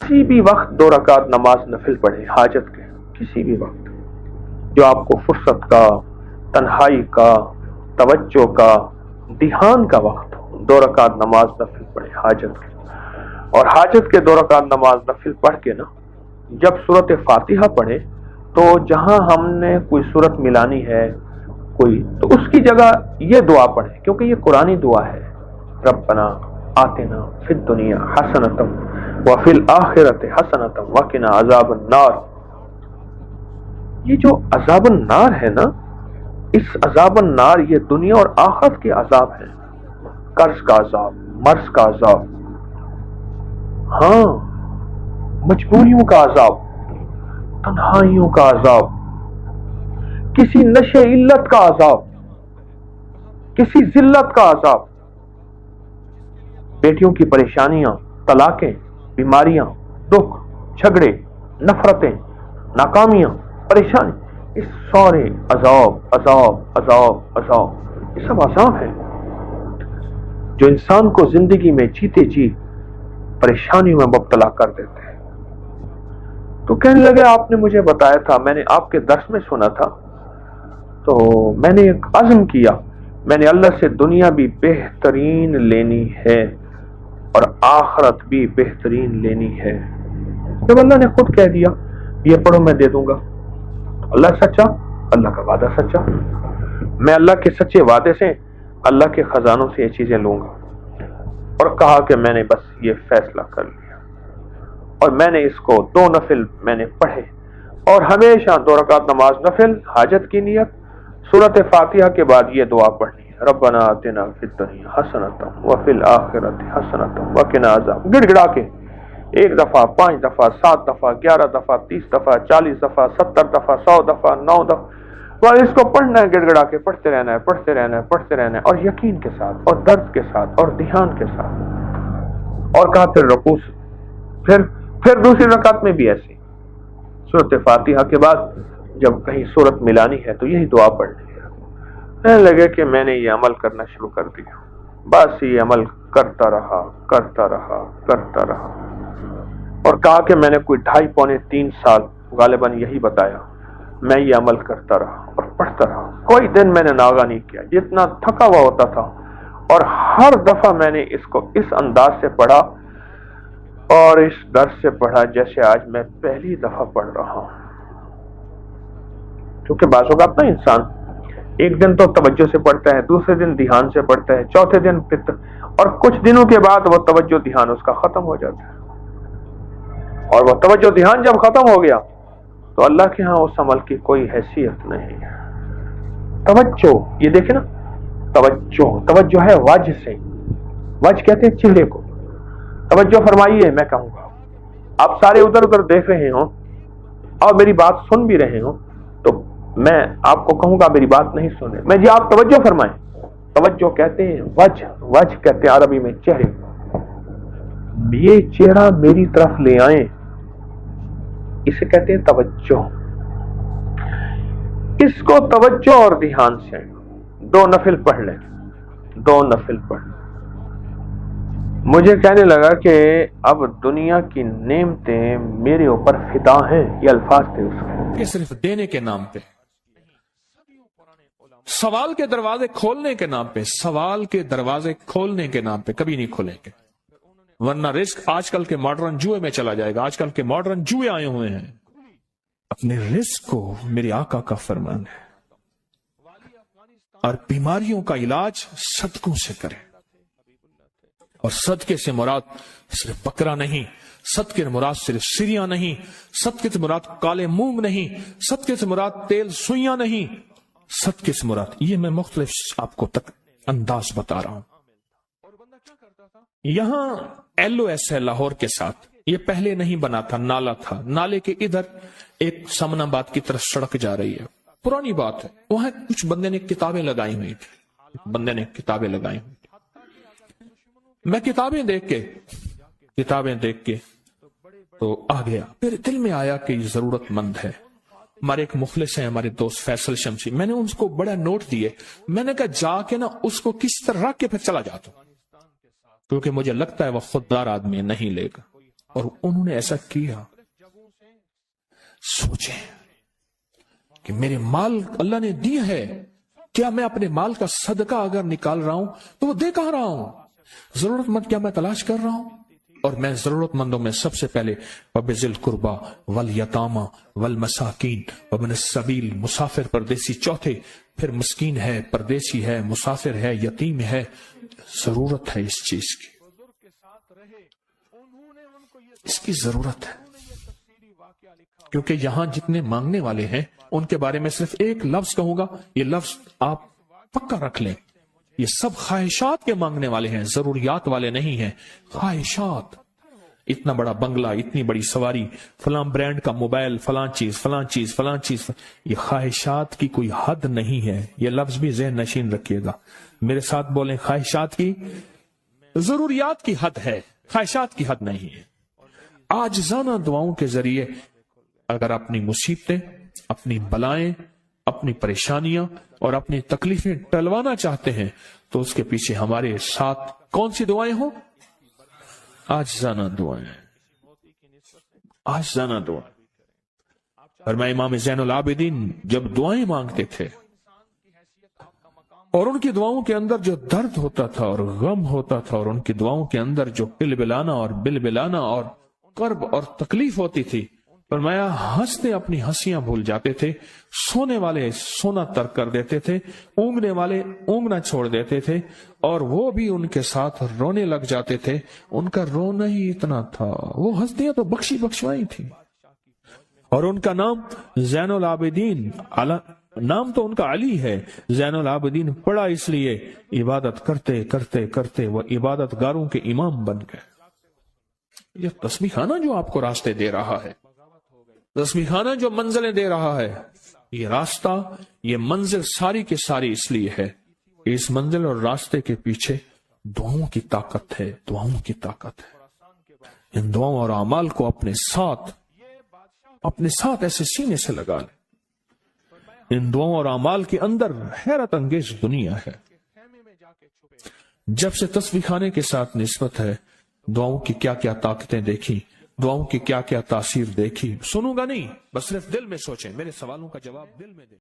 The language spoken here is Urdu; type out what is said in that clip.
کسی بھی وقت 2 رکعت نماز نفل پڑھے حاجت کے، کسی بھی وقت جو آپ کو فرصت کا، تنہائی کا، توجہ کا، دھیان کا وقت ہو، 2 رکعت نماز نفل پڑھے حاجت کے۔ اور حاجت کے 2 رکعت نماز نفل پڑھ کے نا جب سورت فاتحہ پڑھے تو جہاں ہم نے کوئی سورت ملانی ہے کوئی، تو اس کی جگہ یہ دعا پڑھیں، کیونکہ یہ قرآنی دعا ہے، ربنا آتنا فی الدنیا حسنۃ وفی الآخرۃ حسنۃ وقنا عذاب النار۔ یہ جو عذاب النار ہے نا، اس عذاب النار یہ دنیا اور آخرت کے عذاب ہیں، قرض کا عذاب، مرض کا عذاب، ہاں مجبوریوں کا عذاب، تنہائیوں کا عذاب، کسی نشے علت کا عذاب، کسی ذلت کا عذاب، بیٹیوں کی پریشانیاں، طلاقیں، بیماریاں، دکھ، جھگڑے، نفرتیں، ناکامیاں، پریشانی، اس سارے عذاب عذاب عذاب عذاب، یہ سب عذاب ہیں جو انسان کو زندگی میں جیتے جی پریشانیوں میں مبتلا کر دیتے ہیں۔ تو کہنے لگے آپ نے مجھے بتایا تھا، میں نے آپ کے درس میں سنا تھا، تو میں نے ایک عزم کیا، میں نے اللہ سے دنیا بھی بہترین لینی ہے اور آخرت بھی بہترین لینی ہے۔ جب اللہ نے خود کہہ دیا یہ پڑھو میں دے دوں گا، تو اللہ سچا، اللہ کا وعدہ سچا، میں اللہ کے سچے وعدے سے، اللہ کے خزانوں سے یہ چیزیں لوں گا۔ اور کہا کہ میں نے بس یہ فیصلہ کر لیا، اور میں نے اس کو 2 نفل میں نے پڑھے، اور ہمیشہ 2 رکعت نماز نفل حاجت کی نیت، سورت فاتحہ کے بعد یہ دعا پڑھنی ہے، ربنا آتنا فی الدنیا حسنۃ وفی الآخرۃ حسنۃ وقنا عذاب، گڑ گڑا کے 1 دفعہ، 5 دفعہ، 7 دفعہ، 11 دفعہ، 30 دفعہ، 40 دفعہ، 70 دفعہ، 100 دفعہ، 9 دفعہ، اور اس کو پڑھنا ہے، گڑ گڑا کے پڑھتے رہنا ہے، پڑھتے رہنا ہے، پڑھتے رہنا ہے، اور یقین کے ساتھ اور درد کے ساتھ اور دھیان کے ساتھ۔ اور کہا پھر رکوع، پھر دوسری رکعت میں بھی ایسی سورت فاتحہ کے بعد جب کہیں سورت ملانی ہے تو یہی دعا پڑھنی ہے۔ کہنے لگے کہ میں نے یہ عمل کرنا شروع کر دیا، بس یہ عمل کرتا رہا کرتا رہا کرتا رہا، اور کہا کہ میں نے کوئی 2.5 پونے 3 سال غالباً یہی بتایا، میں یہ عمل کرتا رہا اور پڑھتا رہا، کوئی دن میں نے ناغہ نہیں کیا، جتنا تھکا ہوا ہوتا تھا، اور ہر دفعہ میں نے اس کو اس انداز سے پڑھا اور اس درس سے پڑھا جیسے آج میں پہلی دفعہ پڑھ رہا ہوں۔ کیونکہ بعض اوقات نا انسان ایک دن تو توجہ سے پڑھتا ہے، دوسرے دن دھیان سے پڑھتا ہے، چوتھے دن اور کچھ دنوں کے بعد وہ توجہ دھیان اس کا ختم ہو جاتا ہے، اور وہ توجہ دھیان جب ختم ہو گیا تو اللہ کے ہاں اس عمل کی کوئی حیثیت نہیں ہے۔ توجہ، یہ دیکھیں نا، توجہ ہے وجہ سے، وجہ کہتے ہیں چہرے کو، توجہ فرمائیے میں کہوں گا، آپ سارے ادھر ادھر دیکھ رہے ہوں اور میری بات سن بھی رہے ہوں تو میں آپ کو کہوں گا میری بات نہیں سنے، میں جی آپ توجہ فرمائیں، توجہ کہتے ہیں وجہ کہتے ہیں عربی میں چہرے، یہ چہرہ میری طرف لے آئیں، اسے کہتے ہیں توجہ۔ اس کو توجہ اور دھیان سے 2 نفل پڑھ لیں، 2 نفل پڑھ لیں۔ مجھے کہنے لگا کہ اب دنیا کی نعمتیں میرے اوپر فدا ہیں، یہ الفاظ تھے اس کے، یہ صرف دینے کے نام پہ، سوال کے دروازے کھولنے کے نام پہ، سوال کے دروازے کھولنے کے نام پہ کبھی نہیں کھولیں گے، ورنہ رزق آج کل کے ماڈرن جوئے میں چلا جائے گا۔ آج کل کے ماڈرن جوئے آئے ہوئے ہیں، اپنے رزق کو میرے آقا کا فرمان ہے، اور بیماریوں کا علاج صدقوں سے کریں، اور صدقے سے مراد صرف بکرا نہیں، صدقے سے مراد صرف سریاں نہیں، صدقے سے مراد کالے مونگ نہیں، صدقے سے مراد تیل سوئیاں نہیں، صدقے سے مراد یہ میں مختلف آپ کو تک انداز بتا رہا ہوں۔ یہاں LOS ہے لاہور کے ساتھ، یہ پہلے نہیں بنا تھا، نالا تھا، نالے کے ادھر ایک سمن آباد کی طرف سڑک جا رہی ہے، پرانی بات ہے، وہاں کچھ بندے نے کتابیں لگائی ہوئی تھی، بندے نے کتابیں لگائی ہوئی تھی، میں کتابیں دیکھ کے تو آ گیا، پھر دل میں آیا کہ یہ ضرورت مند ہے۔ ہمارے ایک مخلص ہیں ہمارے دوست فیصل شمسی، میں نے ان کو بڑا نوٹ دیے، میں نے کہا جا کے نا اس کو کس طرح رکھ کے پھر چلا جاتا ہوں، کیونکہ مجھے لگتا ہے وہ خوددار آدمی نہیں لے گا۔ اور انہوں نے ایسا کیا. سوچیں کہ میرے مال اللہ نے دیا ہے, کیا میں اپنے مال کا صدقہ اگر نکال رہا ہوں تو وہ دے کہاں رہا ہوں؟ ضرورت مند کیا میں تلاش کر رہا ہوں؟ اور میں ضرورت مندوں میں سب سے پہلے وَبِذِي الْقُرْبَى وَالْيَتَامَى وَالْمَسَاكِينِ وَابْنِ السَّبِيلِ, مسافر پردیسی چوتھے, پھر مسکین ہے, پردیسی ہے, مسافر ہے, یتیم ہے. ضرورت ہے اس چیز کی, اس کی ضرورت ہے. کیونکہ یہاں جتنے مانگنے والے ہیں ان کے بارے میں صرف ایک لفظ کہوں گا, یہ لفظ آپ پکا رکھ لیں, یہ سب خواہشات کے مانگنے والے ہیں, ضروریات والے نہیں ہیں. خواہشات, اتنا بڑا بنگلہ, اتنی بڑی سواری, فلاں برانڈ کا موبائل, فلاں چیز فلاں چیز فلاں چیز, یہ خواہشات کی کوئی حد نہیں ہے. یہ لفظ بھی ذہن نشین رکھیے گا, میرے ساتھ بولیں, خواہشات کی, ضروریات کی حد ہے, خواہشات کی حد نہیں ہے. عاجزانہ دعاؤں کے ذریعے اگر اپنی مصیبتیں, اپنی بلائیں, اپنی پریشانیاں اور اپنی تکلیفیں ٹلوانا چاہتے ہیں تو اس کے پیچھے ہمارے ساتھ کون سی دعائیں ہوں؟ عاجزانہ دعائیں, عاجزانہ دعائیں. اور میں امام زین العابدین جب دعائیں مانگتے تھے اور ان کی دعاؤں کے اندر جو درد ہوتا تھا اور غم ہوتا تھا, اور ان کی دعاؤں کے اندر جو بلبلانا اور بلبلانا اور کرب اور تکلیف ہوتی تھی, فرمایا ہنستے اپنی ہنسیاں بھول جاتے تھے, سونے والے سونا ترک کر دیتے تھے, اونگنے والے اونگنا چھوڑ دیتے تھے, اور وہ بھی ان کے ساتھ رونے لگ جاتے تھے. ان کا رونا ہی اتنا تھا, وہ ہنسیاں تو بخشی بخشوائی تھی. اور ان کا نام زین العابدین, نام تو ان کا علی ہے, زین العابدین پڑا اس لیے عبادت کرتے کرتے کرتے وہ عبادت گاروں کے امام بن گئے. یہ تسبیح خانہ جو آپ کو راستے دے رہا ہے, تسبیح خانہ جو منزلیں دے رہا ہے, یہ راستہ, یہ منزل ساری کے ساری اس لیے ہے, اس منزل اور راستے کے پیچھے دعاؤں کی طاقت ہے, دعاؤں کی طاقت ہے. ان دعاؤں اور اعمال کو اپنے ساتھ ایسے سینے سے لگا لیں. ان دعاؤں اور اعمال کے اندر حیرت انگیز دنیا ہے. جب سے تسبیح خانے کے ساتھ نسبت ہے, دعاؤں کی کیا کیا طاقتیں دیکھی, دعاؤں کی کیا کیا تاثیر دیکھی. سنوں گا نہیں, بس صرف دل میں سوچیں, میرے سوالوں کا جواب دل میں دیں.